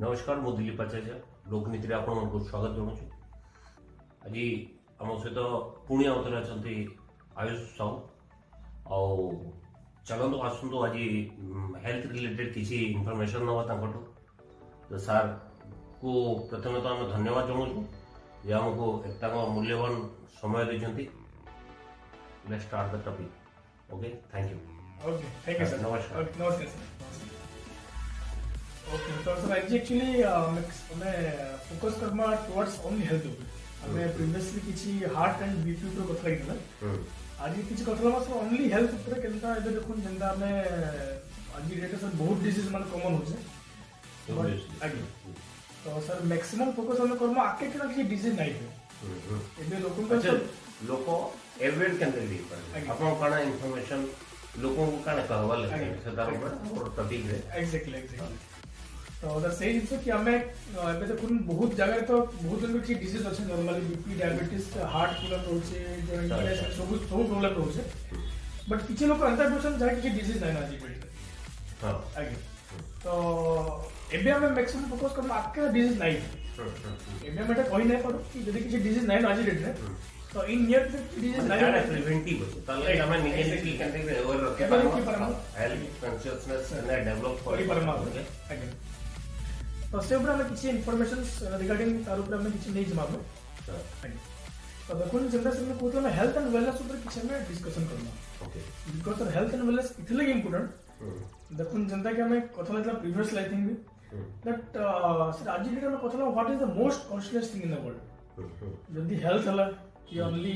नमस्कार मु दिलीप आचार्य लोकनीति आपको स्वागत जनाऊँ। आज आम सहित पुणी आउे अच्छा आयुष साहू चलतु आसतु आज हेल्थ रिलेटेड किसी इनफॉरमेशन नवा तो सार को प्रथम तो आम धन्यवाद जनाऊँ जे आमको एक मूल्यवान समय देते। Let's start the topic. Okay thank you. Okay thank you sir. नमस्कार। नमस्कार सर। ओके तो सर आज एक्चुअली मैं focus Karma towards only health ऊपर। मैं प्रीवियसली किछि हार्ट एंड बीपी ऊपर कथा लागिला। आज किछि कथा सर ओनली हेल्थ ऊपर केनता एबे देखुन जेंदा मैं आज डेट सर बहुत डिजीज मान कॉमन होचे। आगे तो सर मैक्सिमम फोकस हम करमा आके केना किछि डिजीज नाही है। एबे लोकन का सर लोक एवेड कैन बी आपन काना इन्फॉर्मेशन लोगों को काना कहवा ले से तार ऊपर टॉपिक है। एग्जैक्टली तो सर सही जिनसे कि हमें एबे देखुन बहुत जगह तो बहुत जन की डिजीज अछि normally BP diabetes heart problem होचे जो इंटरनेशनल सब प्रॉब्लम होचे बट किछि लोग अंतर पर्सन जाय कि डिजीज नाही ना जी पेट। हां आगे तो एबे हमें मैक्सिमम फोकस करम आपके डिजीज नाही। एबे मैं कहि नै पड़ो कि यदि किछि डिजीज नाही ना जी डेट रे तो इन नियर डिजीज नाही प्रिवेंटिव अछि ताले हमें निजेनिकली कंटेंट अवेयर रखे परम हेल्थ कॉन्शियसनेस ने डेवलप करि परम। आगे तो से ऊपर हमें किसी इन्फॉर्मेशन रिगार्डिंग तार ऊपर हमें किसी नहीं जमाबो। तो देखुन जेंदा से कोत में हेल्थ एंड वेलनेस ऊपर किसी में डिस्कशन करना। Okay because sir health and wellness इतने इंपोर्टेंट देखुन जेंदा के हमें कथा लागला previous I think that sir आज डेट में कथा what is the most costliest thing in the world. जल्दी हेल्थ हला कि ओनली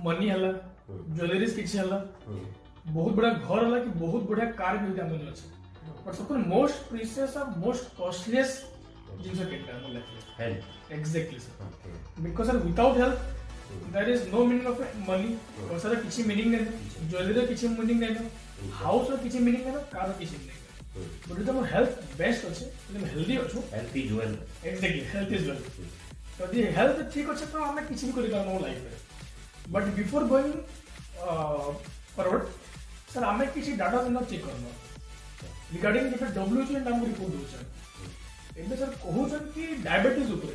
मनी हला ज्वेलरीज किछि हला बहुत बड़ा घर हला कि बहुत बड़ा कार भी हम अछि बट सबको मोस्ट प्रीशियस और मोस्ट कॉस्टलीस्ट जिंस केटा हम life health. Exactly sir because sir without health there is no meaning of money और सर किछि मीनिंग नै ज्वेलरी किछि मीनिंग नै हाउस रो किछि मीनिंग नै कार रो किछि नै but is the health best अछि मतलब हेल्दी अछु health is well. Exactly health is well तो दी हेल्थ ठीक अछि तो हमें किछि भी करि करनो लाइफ में but before going forward sir हमें किछि डाटा देना चेक करनो रिगार्डिंग जे WHO नाम रिपोर्ट होछ एबे सर कहउछन कि डायबिटीज ऊपर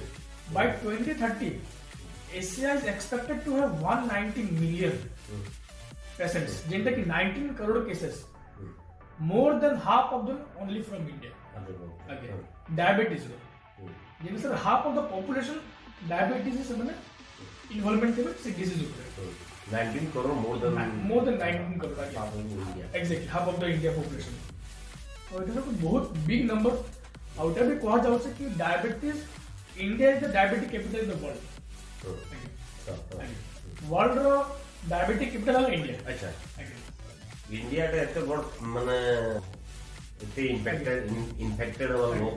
by 2030 Asia is expected to have 190 million patients जेंटा कि 19 crore cases more than half of them only from India. Again diabetes जेने sir half of the population diabetes से माने इन्वॉल्वमेंट के से डिजीज ऊपर 19 crore more then 19 crore India. Exactly half of the India population और it is बहुत बिग नंबर आउट भी कहा जाउ से कि diabetes India is the diabetic capital in the world. World रो डायबिटिक कैपिटल है इंडिया। अच्छा इंडिया टे एते बड़ माने एते इन्फेक्टेड लोग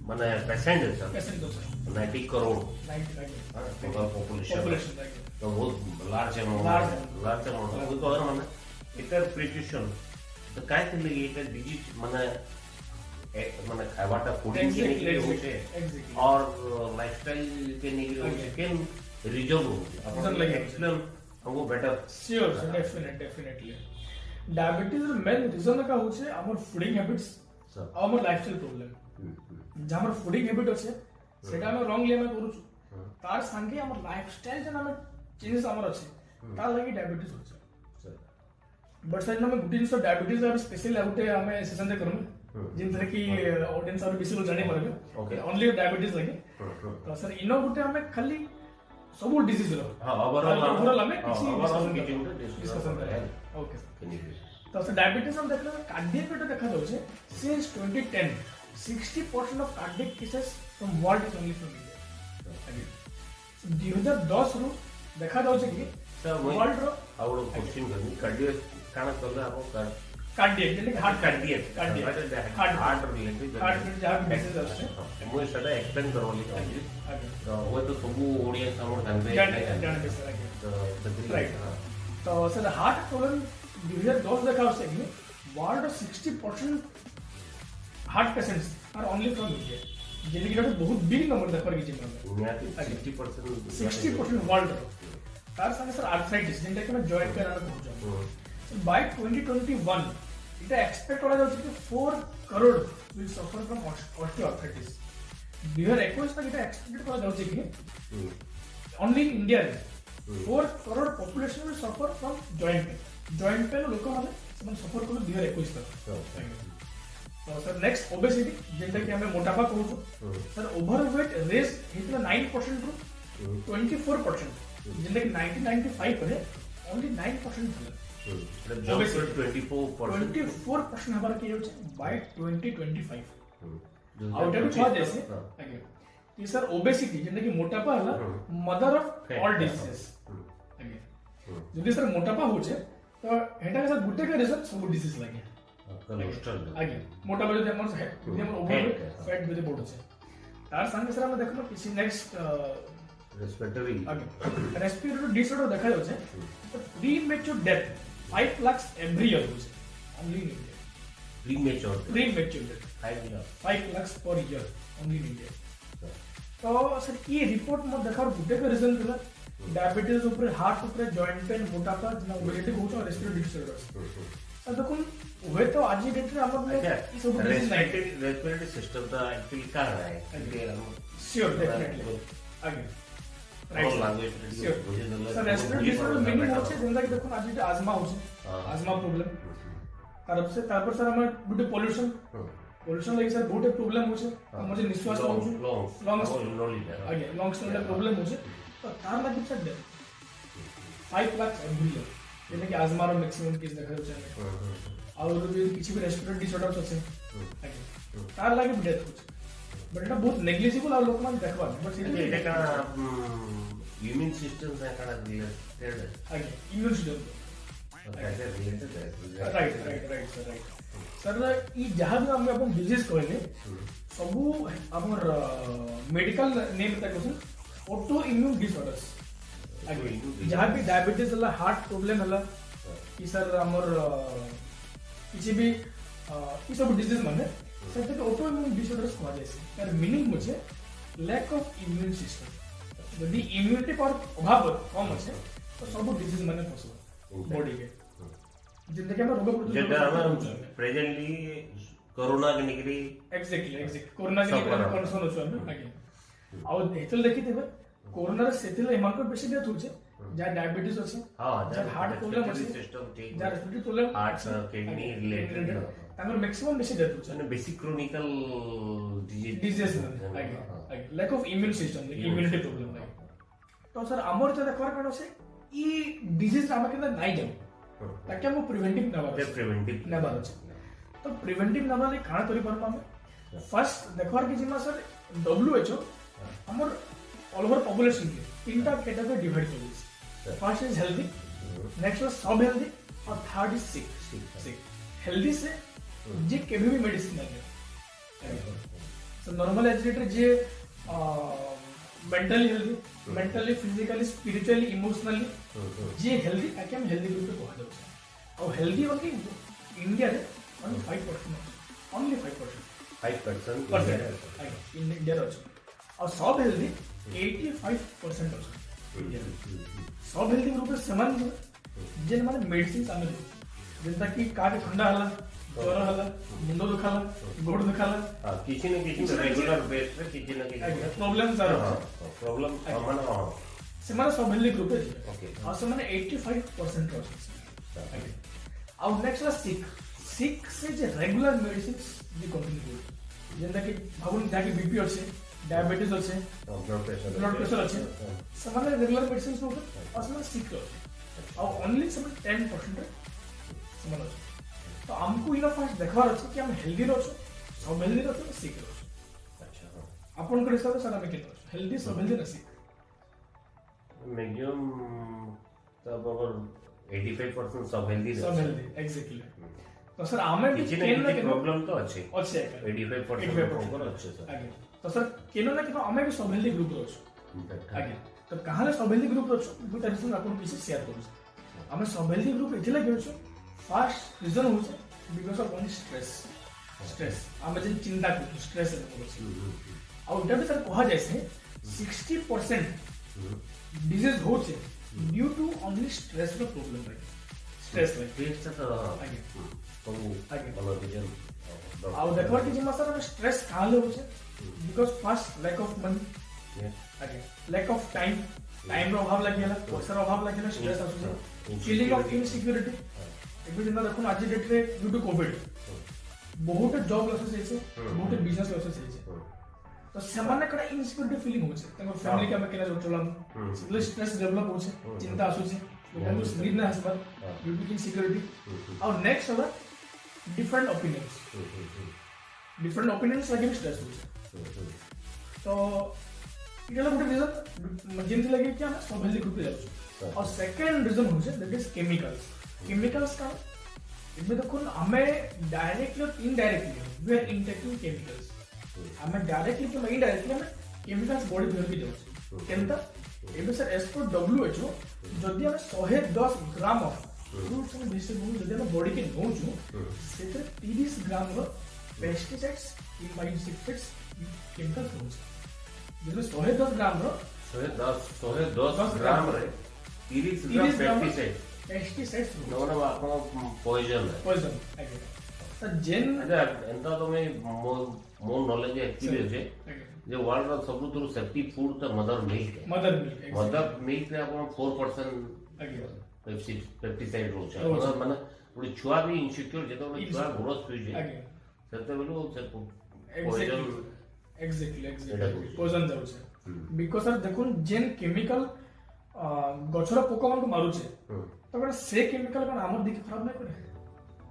माने पेशेंट है सर 90 करोड़ टोटल पॉपुलेशन तो बहुत लार्ज अमाउंट वो तो माने इतर प्रिकॉशन तो काय के लिए एक डिजीज माने खावाटा फूडिंग के लिए होचे और लाइफस्टाइल के लिए होचे केन रीजन होचे अपन एक्सप्लेन हमको better. Sure sir definitely diabetes main reason का होचे हमर फूडिंग हैबिट्स सर हमर लाइफस्टाइल प्रॉब्लम जे हमर फूडिंग हैबिट होचे सेटा हम रॉन्गली हम करू छु तार संगे हमर लाइफस्टाइल जे हम चेंजेस हमर अछि तार लागि डायबिटीज होचे बट सर हम गुड जिंस डायबिटीज और स्पेशल आउटे हमें सेशन दे करू जिन तरह की ऑडियंस और बेसी जाने परबे ओनली डायबिटीज लगे तो सर इनो गुटे हमें खाली सब डिजीज रो हां ओवरऑल हमें किसी डिस्कशन करे। ओके सर तो सर डायबिटीज हम देखले कार्डियक पे देखा जाउ छे since 2010 60% of cardiac cases from world is only from India. 2010 रो देखा जाउ छे कि वर्ल्ड रो आउट क्वेश्चन करनी कार्डियक काना करले आपो कार्डियक जेने हार्ट कार्डियक हार्ट रिलेटेड जहां मैसेज आछे मु सेटा एक्सप्लेन करवली तो वो तो सब ऑडियंस हमर जानबे तो राइट तो सर हार्ट प्रॉब्लम 2010 देखा से कि world 60% heart patients are only from India जेने कि बहुत बिग नंबर देखर कि जेने 60% वर्ल्ड तार संगे सर आर्थराइटिस जेंटा कि मैं जॉइंट पेन आना कहू बाय 2021 इटा एक्सपेक्ट करा जाउछि कि 4 crore will suffer from osteoarthritis 2021 तक इटा एक्सपेक्ट करा जाउछि कि ओनली इन इंडिया रे 4 crore population will suffer from joint pain लोक माने समान सफर करू 2021 तक तो सर नेक्स्ट ओबेसिटी जेंटा कि हमें मोटापा कहू सर ओवरवेट रेस हितला 9% रू 24% जेंटा कि 1995 परे ओनली 9% थिला 24% हमारा किया होचे बाय 2025 आउट ऑफ छह जैसे आगे ये सर ओबेसिटी जेंटा कि मोटापा हला मदर ऑफ ऑल डिजीजेस आगे जदि सर मोटापा होचे तो हेटा के सर गुटे के रीजन सब डिजीज लागे कोलेस्ट्रॉल आगे मोटापा जदि हमर है जदि हमर ओवरवेट फैट जदि बढ़ छै तार संगे सर हम देखलो किसी नेक्स्ट रेस्पिरेटरी डिसऑर्डर देखा जाउछे तो premature death 5 lakhs every year होছে only in India premature death 5 lakhs per year only in India तो सर ये रिपोर्ट में देखा गुटे का रीजन थिला डायबिटीज ऊपर हार्ट ऊपर जॉइंट पेन मोटापा जना ओबेसिटी होछ और रेस्पिरेटरी डिसऑर्डर्स सर देखो वे तो आज ही डेट रे हमर में ई सब रेस्पिरेटरी सिस्टम तो एक्चुअली का है श्योर डेफिनेटली आगे सर रेस्पिरेटरी डिसऑर्डर मीनिंग होचे जेंदा कि देखो आज आजमा होचे आजमा प्रॉब्लम तार पर सर हमर गुटे पोल्यूशन लागी सर बहुत प्रॉब्लम होचे मुझे निश्वास होचे लंग्स आगे लंग्स में प्रॉब्लम होचे तो तार लागी सर 5 लाख एवरी ईयर जेने कि आजमा रो मैक्सिमम केस देखा होचे और भी किसी भी रेस्पिरेटरी डिसऑर्डर्स होचे आगे तार लागी डेथ होचे बट এটা বহুত নেগলিজিবল আর লোক মানে দেখবা बट এটা কানা ইমিউন সিস্টেম से काना रिलेटेड आगे इम्यून सिस्टम कैसे रिलेटेड है राइट सर ई जहां भी हम अपन डिजीज कहले सबु हमर मेडिकल नेम तक क्वेश्चन ऑटो इम्यून डिसऑर्डर्स आगे जहां भी डायबिटीज हला हार्ट प्रॉब्लम हला ई सर हमर किसी भी ई सब डिजीज माने सर तो ऑटो इम्यून डिसऑर्डर्स कहा जाए यार मीनिंग मुझे लैक ऑफ इम्यून सिस्टम यदि इम्यूनिटी पावर अभाव कम আছে तो सब डिजीज माने पॉसिबल बॉडी के जिंदगी में रोग प्रतिरोधक जेटा हम प्रेजेंटली कोरोना के निकरी एग्जैक्टली कोरोना के कंसर्न होछ आगे आ हेतल देखि देबे कोरोना रे सेतिल एमानको बेसी डेथ होছে जा डायबिटीज আছে हां जा हार्ट प्रॉब्लम আছে सिस्टम ठीक जा respiratory problem heart kidney related तांगर मैक्सिमम बेसी डेथ होছে মানে बेसिक क्रोनिकल डिजीज आगे lack of immune system immunity problem तो सर हमर जे देखवार कारण से ई डिजीज हम के नाही जाऊ ताकि हम प्रिवेंटिव नबार अछि तो प्रिवेंटिव नबार ले काना करि परबा हम फर्स्ट देखवार कि जिमा सर WHO हमर ऑल ओवर पॉपुलेशन के तीनटा कैटेगरी डिवाइड करिस first is healthy next is सब हेल्दी और थर्ड इज सिक हेल्दी से जे केभी भी मेडिसिन लगे सो नॉर्मल एजुकेटर जे मेंटली फिजिकली स्पिरिचुअली इमोशनली जे हेल्दी ताकि हम हेल्दी ग्रुप पे कहा जाउछ और हेल्दी ओनली इंडिया रे ओनली 5% इन इंडिया रे और सब हेल्दी 85% अछि सब हेल्दी ग्रुप रे समान जे माने मेडिसिन शामिल जेंता कि काट ठंडा हला ज्वर हला मुंड दुखाला गोड़ दुखाला किसी न किसी रेगुलर बेस पे किसी न किसी प्रॉब्लम सर प्रॉब्लम माने से माने सब हेल्दी ग्रुप है ओके और से माने 85% अछि और नेक्स्ट ला सिक से जे रेगुलर मेडिसिन जे कंटिन्यू जेंता कि भाबुन जाके बीपी अछि डायबिटीज अछि ब्लड प्रेशर अछि से माने रेगुलर मेडिसिन नो और से सिक और ओनली 10% समान तो हमको इना फर्स्ट देखवार अछि कि हम हेल्दी रहछो सब हेल्दी रहछो सिक रहछो अच्छा अपन को हिसाब से सारा में केतो हेल्दी सब हेल्दी न सिक मिनिमम तब अगर 85% सब हेल्दी एग्जैक्टली तो सर आमे किसी न किसी प्रॉब्लम तो अच्छे 85% प्रॉब्लम अच्छे सर आगे तो सर केनो ना केनो आमे भी सब हेल्दी ग्रुप रहछो आगे तो कहां ले सब हेल्दी ग्रुप रहछो दुटा रीजन अपन किसी शेयर करू आमे सब हेल्दी ग्रुप इथिला गेछो फर्स्ट रीजन होছে बिकॉज ऑफ ओनली स्ट्रेस आमे जे चिंता करू स्ट्रेस और उटा भी सर कहा जाय से 60% डिजीज होছে ड्यू टू ओनली स्ट्रेस रो प्रॉब्लम स्ट्रेस रे स्ट्रेस तो आगे ସବୁ ଆଜ୍ଞା। ଭଲ ରିଜନ ଆଉ देखबार कि जिमा सर स्ट्रेस काले होचे because first lack of money आगे लैक ऑफ टाइम टाइम रो अभाव लागिला पैसा रो अभाव लागिला स्ट्रेस आसुचे फीलिंग ऑफ इनसिक्योरिटी एबे जिना देखुन आज डेट रे ड्यू टू कोविड बहुत जॉब लॉसेस हेছে बहुत बिजनेस लॉसेस हेছে तो सेमाने कड़ा इनसिक्योरिटी फीलिंग होचे तंग फैमिली का में केना चलम सिंगल स्ट्रेस डेवलप होचे चिंता आसुचे लोगन को स्लीप ना आसबा ड्यू टू इनसिक्योरिटी और नेक्स्ट होला डिफरेंट ओपिनियंस लगे स्ट्रेस होचे तो इला गोटे रीजन जेंति लगे कि हम सब हेल्दी ग्रुप जाउछ और सेकंड रीजन होचे दैट इज केमिकल्स का इनमें देखो हमें डायरेक्टली और इनडायरेक्टली वी आर इंटेकिंग केमिकल्स हमें डायरेक्टली तो इनडायरेक्टली हमें केमिकल्स बॉडी भर के जाउछ केनता एबे सर एज पर WHO जदि हमें 110 gram of fruits and vegetables जदि हम बॉडी के नौछु सेते 30 ग्राम रो पेस्टिसाइड्स इंसेक्टिसाइड्स केमिकल्स होछ जदि 110 ग्राम रो 110 ग्राम रे 30 ग्राम पेस्टिसाइड्स नोना आपन पॉइजन आगे सर जेन अच्छा एंता तो मैं मोर नॉलेज एक्चुअली है जो वर्ल्ड रो सबुतरु सेफ्टी फूड तो मदर मिल्क रे आपन 4% आगे पेस्टिसाइड रोचे माने पुरी छुआ भी इनसिक्योर जेतो छुआ ग्रोथ होई जे सेते बेलु से पॉइजन एग्जैक्टली पॉइजन जाउछे बिकॉज़ सर देखुन जेन केमिकल गछरा पोका मन को मारुछे तो बड़ा से केमिकल कन हमर दिख खराब नहीं करे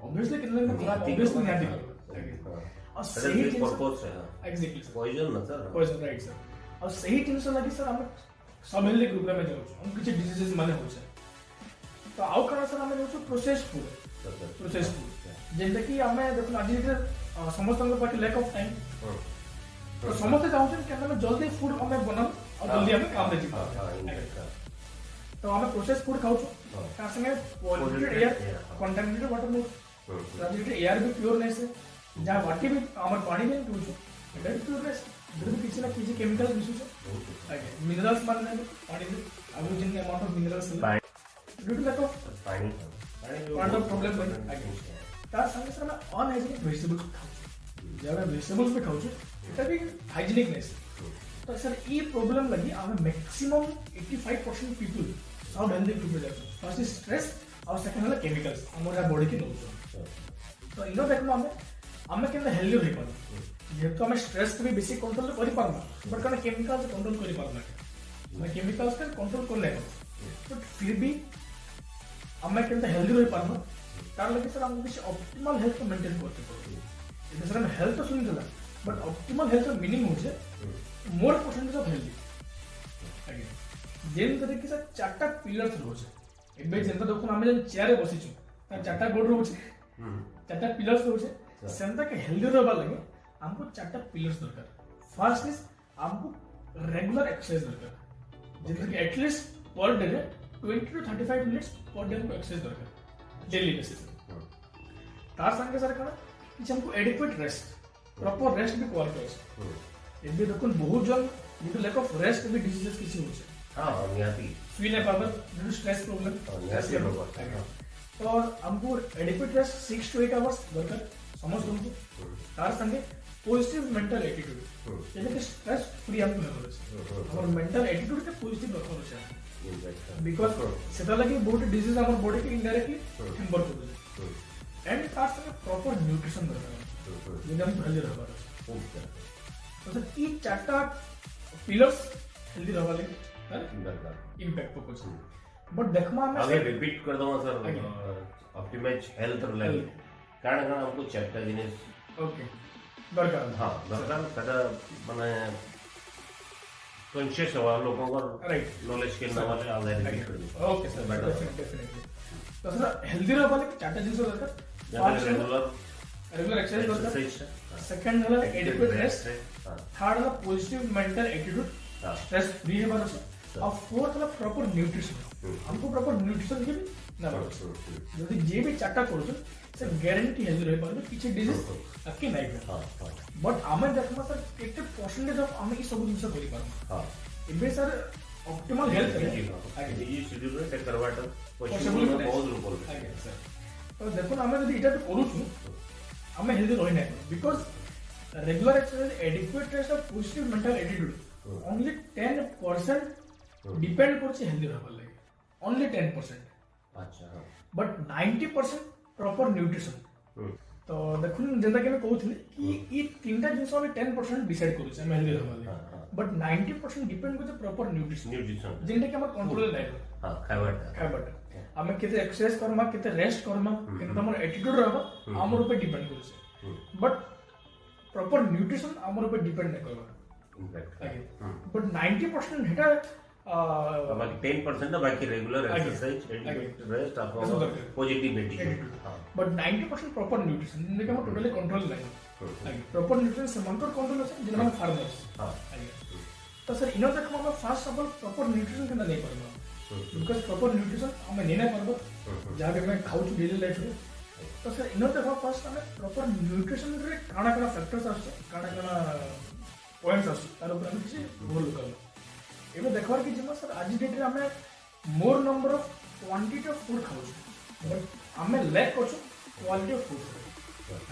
ऑब्वियसली कितने खराब ऑब्वियसली नहीं दिख और सही पर्पस है एग्जैक्टली पॉइजन ना सर पॉइजन राइट सर और सही टेंशन लगी सर हम सब हेल्दी ग्रुप में जाउछ हम किछ डिजीजेस माने होछे तो आउ करा सर हमें जो प्रोसेस फूड जेंता कि हमें देखो आज समस्त पाखे लैक ऑफ टाइम तो समस्त चाहते कि हमें जल्दी फूड हमें बनाओ और जल्दी हमें काम दे जीवा तो हमें प्रोसेस फूड खाऊ ता संगे पॉल्यूटेड एयर कंटामिनेटेड वाटर में राजिट एयर भी प्योर नहीं से जहां वाटर भी हमर पानी में पीऊ एटा भी प्योर नहीं बिल्कुल किसी ना किसी केमिकल मिसू छै आगे मिनरल्स मान ले पानी में अब जिन amount of minerals due to lack of पानी पार्ट ऑफ प्रॉब्लम बन आगे ता संगे सर मैं अनहाइजीनिक वेजिटेबल्स खाऊ जब वेजिटेबल्स भी खाऊ एटा भी हाइजीनिक नहीं तो सर ये प्रॉब्लम लगी हमें मैक्सिमम 85% पीपल सब हेल्दी फूड जाते फर्स्ट इज स्ट्रेस और सेकंड है केमिकल्स हमर बॉडी के नौ तो इनो देखो हमें केन हेल्दी रही पार जेहेतु हमें स्ट्रेस भी बेसी कंट्रोल करि पारना बट कने केमिकल्स कंट्रोल करि पारना मैं केमिकल्स के कंट्रोल कर ले बट फिर भी हमें केन हेल्दी रही पारना तार लगे सर हमको किसी ऑप्टिमल हेल्थ को मेंटेन करते पड़े इधर सर हम हेल्थ तो सुन दिला बट ऑप्टिमल हेल्थ मीनिंग होचे मोर परसेंटेज ऑफ हेल्दी अगेन जेन तरीके से चारटा पिलर्स रोचे एबे जेंता देखो हम जन चेयर रे बसिछु ता चारटा गोड रोचे चारटा पिलर्स रोचे सेंता के हेल्दी रहबा लगे हमको चारटा पिलर्स दरकार फर्स्ट इज हमको रेगुलर एक्सरसाइज दरकार जेंता कि at least per day 20 to 35 minutes per day हमको एक्सरसाइज दरकार डेली बेसिस तार संगे सर कना कि हमको एडिक्वेट रेस्ट प्रॉपर रेस्ट भी कवर करे एबे देखो बहुत जन due to lack of rest भी डिजीजेस किसी होचे हां नियाती फील है power due to stress problem तो हमको एडिक्वेट रेस्ट 6 to 8 आवर्स दरकार समझ तुमको तार संगे पॉजिटिव मेंटल एटीट्यूड यानी कि स्ट्रेस फ्री हमको रहबो और मेंटल एटीट्यूड के पॉजिटिव रखो छै बिकॉज़ सेटा लगे बहुत डिजीज हमर बॉडी के इनडायरेक्टली हिम्बर कर एंड तार संगे प्रॉपर न्यूट्रिशन दरकार जे हम हेल्दी रहबो तो सर ई चारटा पिलर्स हेल्दी रहबा लगे दरकार इंपैक्ट फोकस बट देखमा में आगे रिपीट कर दो सर ऑप्टिमाइज हेल्थ लेवल कारण हमको चैप्टर जिनिस ओके दरकार हां दरकार कदा माने कॉन्शियस हुआ लोगों को राइट नॉलेज के वाले आगे रिपीट कर दो ओके सर डेफिनेटली तो सर हेल्दी रहबा लगे चारटा जिनिस दरकार रेगुलर एक्सरसाइज दरकार सेकंड है एडिक्वेट रेस्ट थर्ड है positive mental attitude stress free है बार और फोर्थ है प्रॉपर न्यूट्रिशन हमको प्रॉपर न्यूट्रिशन के ना यदि जे भी चारटा करू से गारंटी हेल्दी रह पारे पीछे डिजीज अके नहीं हां बट हमें देखमा सर केते परसेंटेज ऑफ हमें ई सब जिंस करि पार हां एबे सर ऑप्टिमल हेल्थ रे ये शेड्यूल रे टेक करवाटा पॉसिबल बहुत लोग आगे सर तो देखो हम जब इटा करू छु हम हेल्दी रही ना because regular exercise adequate rest of positive mental attitude only 10% depend करछि हेल्दी रहबा लागि ओनली 10%। अच्छा बट 90% प्रॉपर न्यूट्रिशन तो देखुन जेंता के मैं कहउथले कि ई तीनटा जिंस हम 10% डिसाइड करू छै हम हेल्दी रहबा लागि बट 90% डिपेंड करछि प्रॉपर न्यूट्रिशन जेंटा के हम कंट्रोल लाइफ हां खाइबाटा आमे केते एक्सरसाइज करमा केते रेस्ट करमा केते हमर एटीट्यूड रहबा हमर ऊपर डिपेंड करू छै बट प्रॉपर न्यूट्रिशन हमर ऊपर डिपेंड नै करबा इनफैक्ट आगे बट 90% हेटा बाकी 10% ना बाकी रेगुलर एक्सरसाइज एडिक्वेट रेस्ट आपको positive attitude but 90% proper nutrition जेके हम टोटली कंट्रोल नै आगे प्रॉपर न्यूट्रिशन से मनकर कंट्रोल छै जेना हम फार्मर्स आगे तो सर इनो तक हम fast of all proper nutrition केना नै परबा बिकॉज प्रॉपर न्यूट्रिशन हमें नहीं पार्ब जहाँ भी मैं खाऊ डेली लाइफ रे तो सर इन देखा फास्ट हमें प्रॉपर न्यूट्रिशन रे काना काना फैक्टर्स आछे काना काना पॉइंट्स आछे तार ऊपर हम किसी भूल कर एबे देखबार कि जिमा सर आज डेट रे हमें मोर number of quantity of food खाऊ बट हमें लैक करछु क्वालिटी ऑफ फूड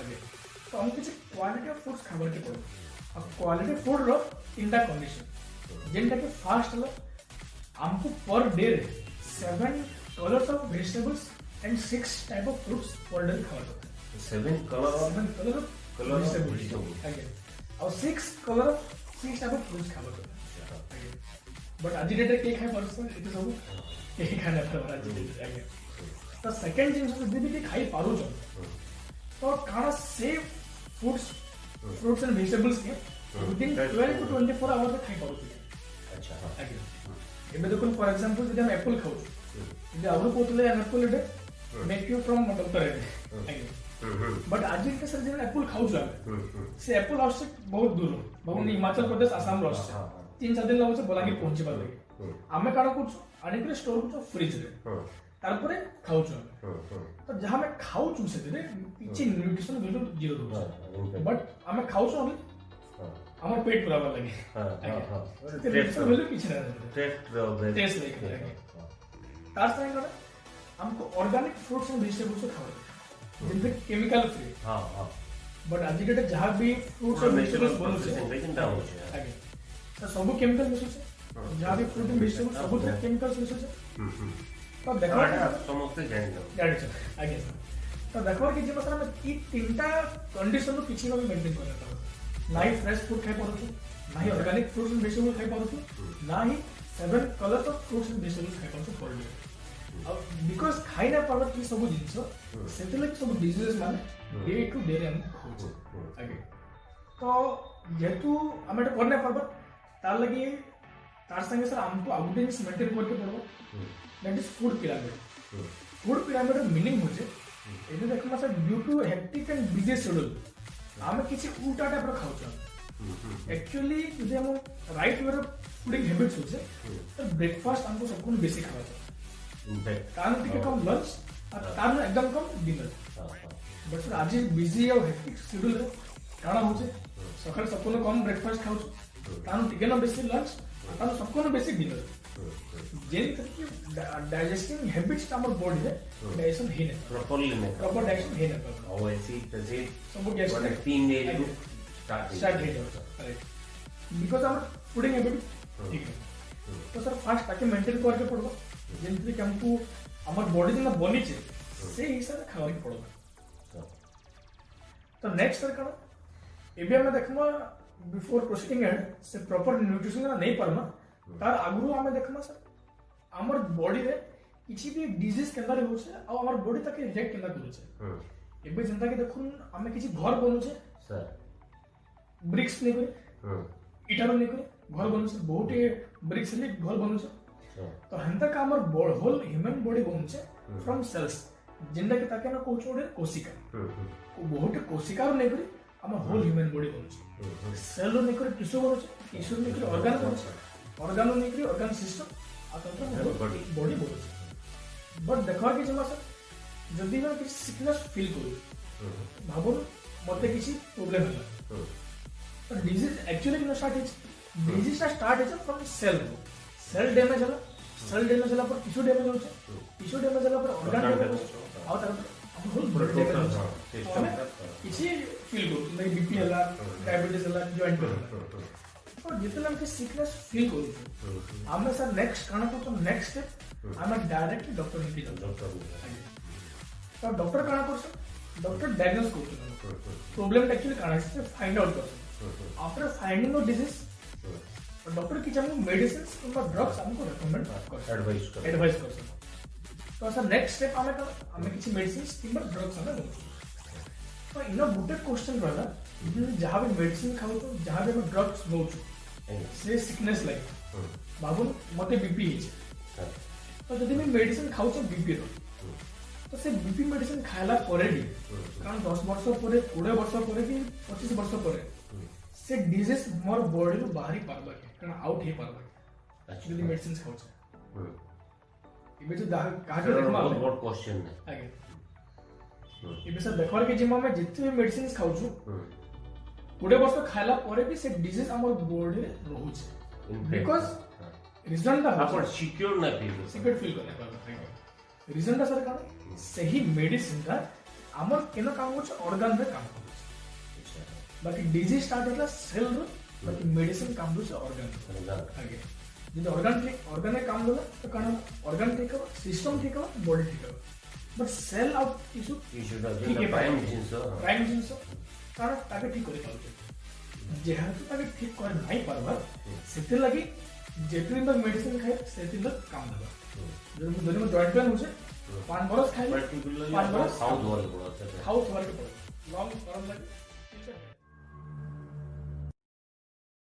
आगे तो हम किसी क्वालिटी ऑफ फूड्स खाबर के पड़े अब क्वालिटी फूड रो तीनटा कंडीशन जेंटा के फास्ट लो हमको per day 7 colours of vegetables and 6 type of fruits per day खावा जाता है 7 कलर ऑफ वेजिटेबल्स अगेन और 6 colour of 6 type of fruits खावा जाता है बट आज डेट के खाइ परसन इते सब के खाना पर आज डेट अगेन तो सेकंड जिंस जदी के खाइ पारो छ तो काना सेफ फ्रूट्स एंड वेजिटेबल्स के विदिन 12 to 24 आवर्स खाइ पारो छ अच्छा अगेन एबे देखो फॉर एग्जांपल जदि हम एप्पल खाऊ जदि आउरो कोतले an apple day make you from doctor again but आज के सर जदि एप्पल खाऊ जा से एप्पल हाउस से बहुत दूर बहुत हिमाचल प्रदेश आसाम रो से 3-4 दिन लागो बलांगीर पहुंचे बाले आमे काना कुछ आने के स्टोर कुछ फ्रिज रे तार परे खाऊ छ तो जहां में खाऊ छु से रे पीछे न्यूट्रिशन वैल्यू जीरो हो बट आमे खाऊ छ আমার পেট পুরাবার লাগে টেস্ট হলো কিছু না টেস্ট লাগে তার সঙ্গে করে हमको ऑर्गेनिक फ्रूट्स एंड वेजिटेबल्स खाओ जिनसे केमिकल फ्री हां हां बट आज के डेट जहां भी फ्रूट्स और वेजिटेबल्स बोलो से चिंता हो छै आगे तो सब केमिकल मिसो छै जहां भी फ्रूट एंड वेजिटेबल्स सब केमिकल्स मिसो छै तो देखो समझते जाने छै आगे तो देखो कि जे मतलब हम ई तीनटा कंडीशन रो किछि भी मेंटेन करना नाही फ्रेश फूड खाई पारो नाही ऑर्गेनिक फ्रूट्स एंड वेजिटेबल्स खाई पारो नाही 7 colours of fruits and vegetables खाई पारो पर डे अब बिकॉज़ खाई ना पारो कि सब जिंस सेतले सब डिजीजेस माने डे टू डे हम होछ आगे तो जेतु हम एटा करना पारबो तार लगी तार संगे सर हमको आउटडेंस मेंटेन करके पड़बो that is food pyramid meaning होचे एबे देखमा sir due to hectic and busy schedule आमे किसी उल्टा टाइप रो खाउ छ एक्चुअली जदि हम राइट वे फूडिंग हैबिट्स होचे तो ब्रेकफास्ट हमको सब कुछ बेसिक खावा छ इनफैक्ट कान टिके कम लंच और तार एकदम कम डिनर बट सर आज बिजी और हेक्टिक शेड्यूल रे काना होचे सकाळ सबको कम ब्रेकफास्ट खाउ छ तान टिके न बेसी लंच तान सबको बेसी डिनर जेन तरीके डाइजेस्टिंग हैबिट्स हमर बॉडी रे डाइजेशन हे ने प्रॉपर डाइजेशन हे ने और ऐसी तसे सब गैस 3 डे टू स्टार्ट हे राइट बिकॉज़ हमर फूडिंग हैबिट ठीक है तो सर फास्ट ताके मेंटेन करके पड़बो जेन तरीके हमको हमर बॉडी में बनी छे से हिसाब से खावा के पड़बो तो नेक्स्ट सर करो एबे हम देखमा बिफोर प्रोसीडिंग एड से प्रॉपर न्यूट्रिशन ना नहीं परमा तार आगुरु हमें देखमा सर हमर बॉडी रे किछि भी डिजीज केना रे होছে आ हमर बॉडी तक रिएक्ट केना करू छै एबे जनता के देखुन हमें किछि घर बनू छै सर ब्रिक्स नै करे इटा नै करे घर बनू छै बहुत ब्रिक्स ले घर बनू छै तो हंता का हमर होल ह्यूमन बॉडी बनू छै फ्रॉम सेल्स जिंदा के ताके ना कोचोडे कोशिका को बहुत कोशिका नै करे हमर होल ह्यूमन बॉडी बनू छै सेल नै करे टिश्यू बनू छै टिश्यू नै करे ऑर्गन बनू छै ऑर्गन नै करे ऑर्गन सिस्टम बॉडी बोल बट देखा कि जमा सर जदि मैं किसी सिकनेस फील करू भाबो मते किसी प्रॉब्लम है तो डिजीज एक्चुअली कि स्टार्ट है डिजीज स्टार्ट है फ्रॉम सेल सेल डैमेज होला, सेल डैमेज होला पर टिश्यू डैमेज होचे, टिश्यू डैमेज होला पर ऑर्गन डैमेज होचे आ तार होल बॉडी डैमेज होचे किसी फील करू लाइक बीपी होला, डायबिटीज होला, जॉइंट होला और जितने हम सिकनेस फील करू आमे सर नेक्स्ट काना को नेक्स्ट स्टेप आमे डायरेक्टली डॉक्टर हिंदी डॉक्टर तो डॉक्टर काना करछ डॉक्टर डायग्नोस करछ प्रॉब्लम एक्चुअली काना से फाइंड आउट करछ after finding the disease doctor की हमको मेडिसिन्स किंवा ड्रग्स हमको रेकमेंड करछ एडवाइस करछ तो सर नेक्स्ट स्टेप आमे किछि मेडिसिन्स किंवा ड्रग्स हमें तो इना गुटे क्वेश्चन रहला जहाँ भी मेडिसिन खाऊ तो जहाँ भी हम ड्रग्स नौ से सिकनेस लाइक बाबू मते बीपी है तो जदि मैं मेडिसिन खाऊ तो बीपी रो तो से बीपी मेडिसिन खाइला परे भी कारण 10 वर्ष परे 20 वर्ष परे कि 25 वर्ष परे से डिजीज मोर बॉडी रो बाहरी पारबा कारण आउट हे पारबा एक्चुअली मेडिसिन खाऊ छ इबे तो काहे देखमा बहुत क्वेश्चन है आगे इबे से देखवार के जिम्मा में जितने भी मेडिसिन खाऊ छु 20 वर्ष खाइला परे भी से डिजीज हमर बॉडी रे रहू छ बिकॉज़ रीजन दा आपण सिक्योर ना फील करना रीजन दा सर कारण सही मेडिसिन दा हमर केनो काम होछ ऑर्गन रे काम होछ बाकी डिजीज स्टार्ट होला सेल रो बाकी मेडिसिन काम होछ ऑर्गन आगे जब ऑर्गन रे काम होला तो कारण ऑर्गन ठीक हो सिस्टम ठीक हो बॉडी ठीक हो बट सेल आउट इशू दा प्राइम जिंस कारण ताके ठीक करे पाउछ जेहातु ताके ठीक करे नाही पारबा सेते लागि जेतिन तक मेडिसिन खाए सेतिन तक काम देबा जब दोनों में जॉइंट पेन होছে 5 बरस खाइले 5 बरस हाउस वाले पड़ो हाउस वाले पड़ो लॉन्ग टर्म लगे